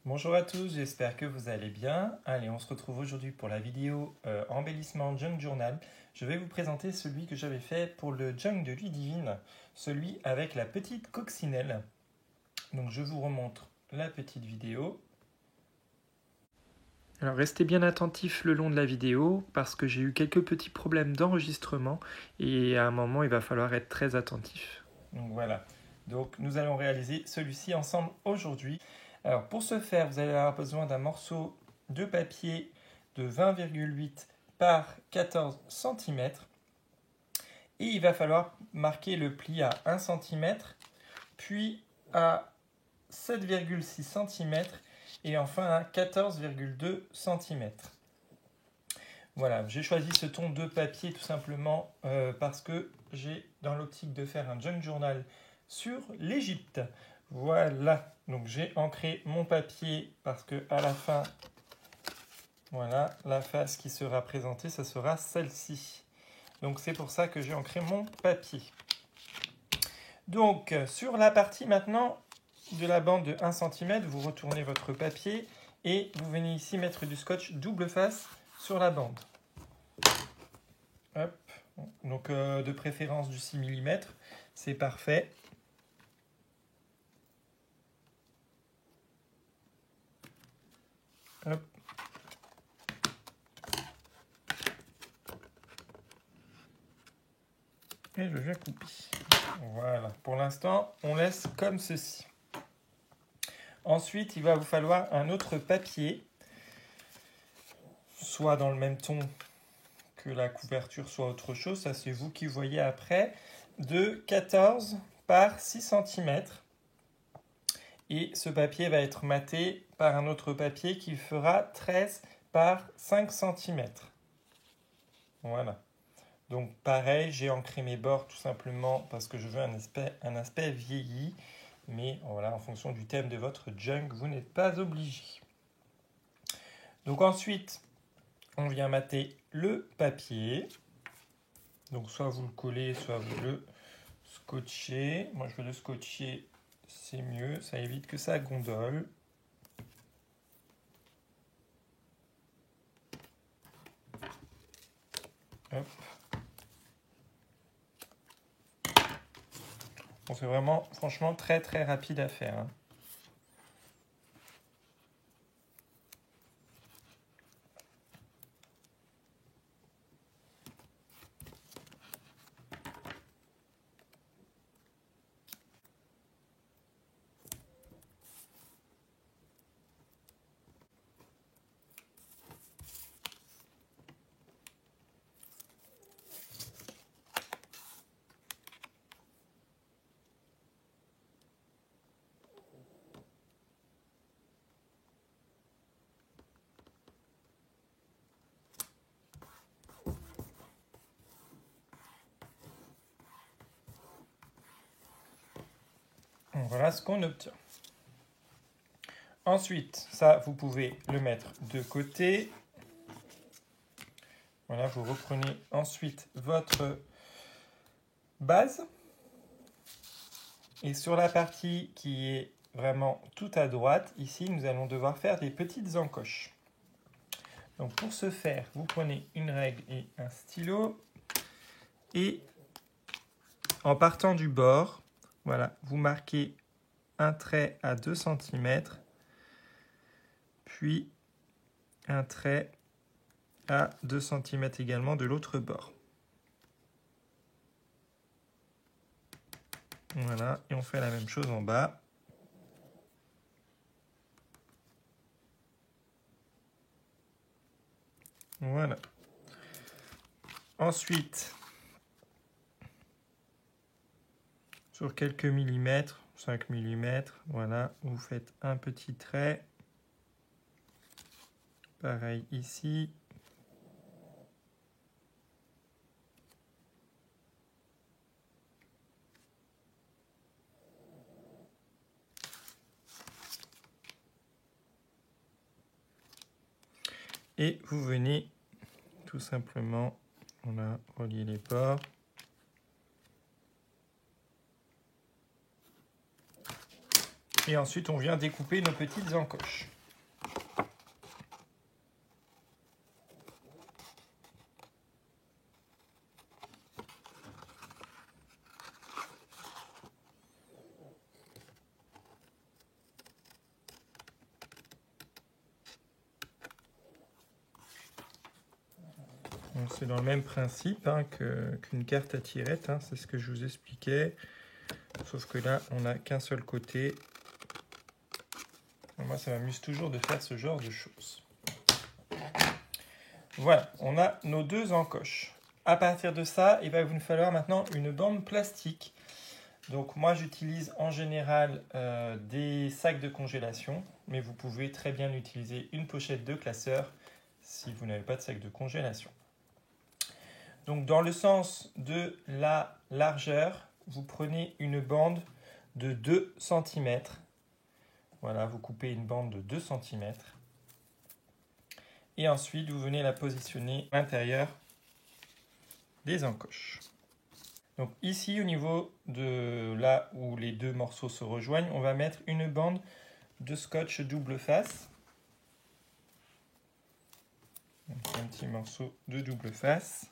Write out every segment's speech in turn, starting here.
Bonjour à tous, j'espère que vous allez bien. Allez, on se retrouve aujourd'hui pour la vidéo embellissement Junk Journal. Je vais vous présenter celui que j'avais fait pour le Junk de Ludivine, celui avec la petite coccinelle. Donc je vous remontre la petite vidéo. Alors restez bien attentifs le long de la vidéo parce que j'ai eu quelques petits problèmes d'enregistrement et à un moment il va falloir être très attentif. Donc voilà, donc nous allons réaliser celui-ci ensemble aujourd'hui. Alors pour ce faire, vous allez avoir besoin d'un morceau de papier de 20,8 par 14 cm et il va falloir marquer le pli à 1 cm, puis à 7,6 cm et enfin à 14,2 cm. Voilà, j'ai choisi ce ton de papier tout simplement parce que j'ai dans l'optique de faire un junk journal sur l'Égypte. Voilà, donc j'ai ancré mon papier parce que à la fin, voilà, la face qui sera présentée, ce sera celle-ci. Donc c'est pour ça que j'ai ancré mon papier. Donc sur la partie maintenant de la bande de 1 cm, vous retournez votre papier et vous venez ici mettre du scotch double face sur la bande. Hop. Donc de préférence du 6 mm, c'est parfait. Hop. Et je viens couper. Voilà, pour l'instant, on laisse comme ceci. Ensuite, il va vous falloir un autre papier, soit dans le même ton que la couverture, soit autre chose, ça c'est vous qui voyez après, de 14 par 6 cm. Et ce papier va être maté par un autre papier qui fera 13 par 5 cm. Voilà. Donc pareil, j'ai ancré mes bords tout simplement parce que je veux un aspect vieilli. Mais voilà, en fonction du thème de votre junk, vous n'êtes pas obligé. Donc ensuite, on vient mater le papier. Donc soit vous le collez, soit vous le scotchez. Moi je vais le scotcher, c'est mieux, ça évite que ça gondole. Hop. Bon, c'est vraiment, franchement, très très rapide à faire. Hein. Voilà ce qu'on obtient. Ensuite, ça, vous pouvez le mettre de côté. Voilà, vous reprenez ensuite votre base. Et sur la partie qui est vraiment tout à droite, ici, nous allons devoir faire des petites encoches. Donc pour ce faire, vous prenez une règle et un stylo. Et en partant du bord, voilà, vous marquez un trait à 2 cm, puis un trait à 2 cm également de l'autre bord. Voilà, et on fait la même chose en bas. Voilà. Ensuite, sur quelques millimètres, 5 mm, voilà, vous faites un petit trait. Pareil ici. Et vous venez tout simplement, on a relié les bords. Et ensuite, on vient découper nos petites encoches. C'est dans le même principe hein, qu'une carte à tirette, hein, c'est ce que je vous expliquais. Sauf que là, on n'a qu'un seul côté. Moi, ça m'amuse toujours de faire ce genre de choses. Voilà, on a nos deux encoches. À partir de ça, il va vous falloir maintenant une bande plastique. Donc moi, j'utilise en général des sacs de congélation, mais vous pouvez très bien utiliser une pochette de classeur si vous n'avez pas de sac de congélation. Donc dans le sens de la largeur, vous prenez une bande de 2 cm. Voilà, vous coupez une bande de 2 cm. Et ensuite, vous venez la positionner à l'intérieur des encoches. Donc ici, au niveau de là où les deux morceaux se rejoignent, on va mettre une bande de scotch double face. Donc, un petit morceau de double face.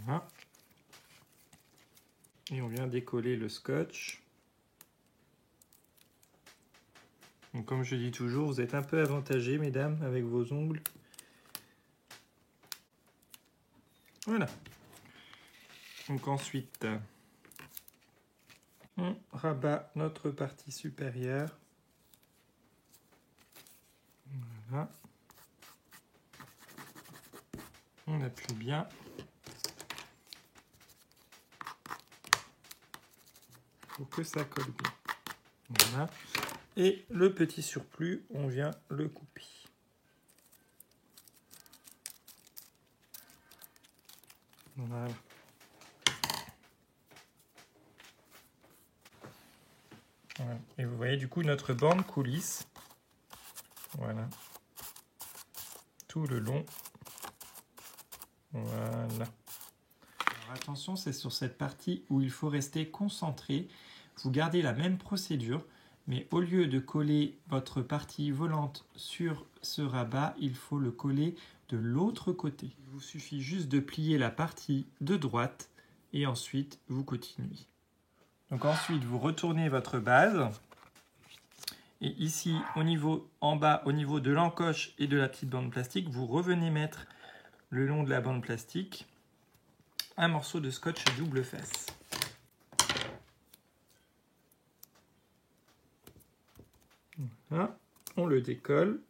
Voilà. Et on vient décoller le scotch. Donc, comme je dis toujours, vous êtes un peu avantagés, mesdames, avec vos ongles. Voilà. Donc ensuite, on rabat notre partie supérieure. Voilà. On appuie bien. Pour que ça colle bien. Voilà. Et le petit surplus, on vient le couper. Voilà. Voilà. Et vous voyez du coup notre bande coulisse. Voilà. Tout le long. Voilà. Alors attention, c'est sur cette partie où il faut rester concentré. Vous gardez la même procédure, mais au lieu de coller votre partie volante sur ce rabat, il faut le coller de l'autre côté. Il vous suffit juste de plier la partie de droite et ensuite vous continuez. Donc ensuite, vous retournez votre base. Et ici, en bas, au niveau de l'encoche et de la petite bande plastique, vous revenez mettre le long de la bande plastique un morceau de scotch double face. Voilà, on le décolle.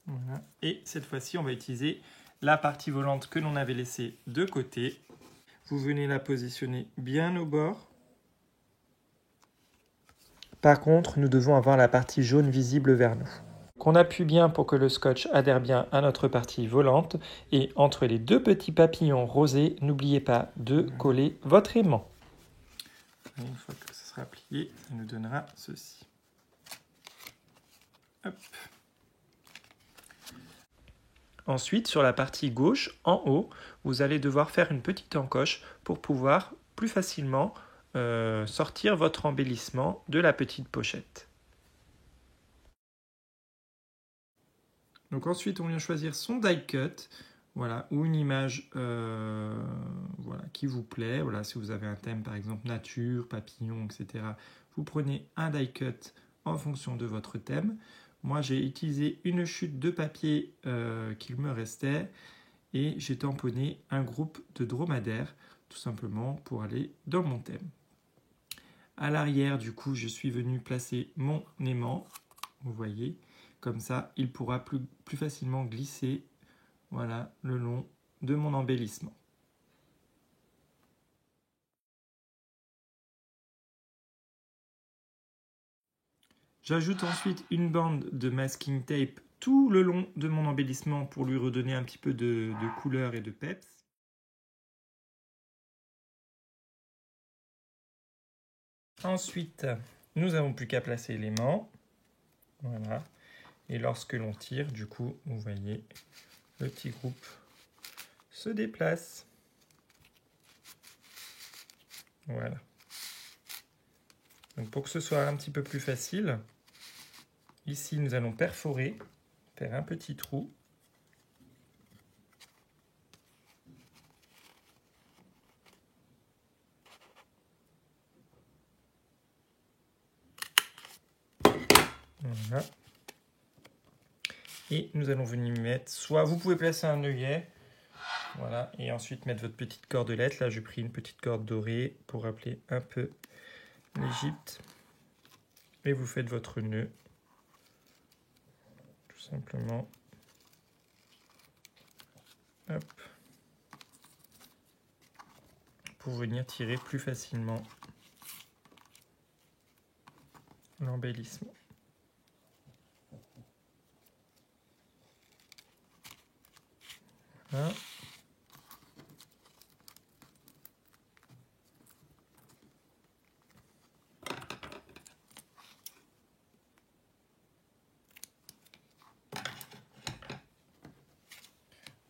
Voilà. Et cette fois-ci, on va utiliser la partie volante que l'on avait laissée de côté. Vous venez la positionner bien au bord. Par contre, nous devons avoir la partie jaune visible vers nous. Qu'on appuie bien pour que le scotch adhère bien à notre partie volante. Et entre les deux petits papillons rosés, n'oubliez pas de coller votre aimant. Et une fois que ce sera plié, ça nous donnera ceci. Hop. Ensuite, sur la partie gauche, en haut, vous allez devoir faire une petite encoche pour pouvoir plus facilement sortir votre embellissement de la petite pochette. Donc ensuite, on vient choisir son die cut, voilà, ou une image voilà, qui vous plaît. Voilà, si vous avez un thème, par exemple nature, papillon, etc., vous prenez un die cut en fonction de votre thème. Moi, j'ai utilisé une chute de papier qu'il me restait et j'ai tamponné un groupe de dromadaires, tout simplement pour aller dans mon thème. À l'arrière, du coup, je suis venu placer mon aimant, vous voyez, comme ça, il pourra plus facilement glisser, voilà, le long de mon embellissement. J'ajoute ensuite une bande de masking tape tout le long de mon embellissement pour lui redonner un petit peu de couleur et de peps. Ensuite, nous n'avons plus qu'à placer l'aimant. Voilà. Et lorsque l'on tire, du coup, vous voyez, le petit groupe se déplace. Voilà. Donc pour que ce soit un petit peu plus facile, ici nous allons perforer, faire un petit trou. Voilà. Et nous allons venir mettre, soit vous pouvez placer un œillet, voilà, et ensuite mettre votre petite cordelette. Là, j'ai pris une petite corde dorée pour rappeler un peu l'Égypte. Et vous faites votre nœud, tout simplement. Hop. Pour venir tirer plus facilement l'embellissement. Voilà.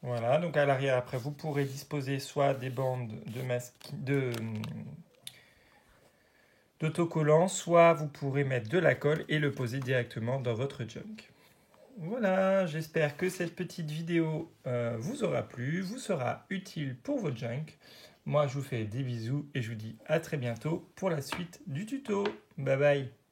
Voilà, donc à l'arrière, après, vous pourrez disposer soit des bandes d'autocollants, soit vous pourrez mettre de la colle et le poser directement dans votre junk. Voilà, j'espère que cette petite vidéo vous aura plu, vous sera utile pour votre junk. Moi, je vous fais des bisous et je vous dis à très bientôt pour la suite du tuto. Bye bye.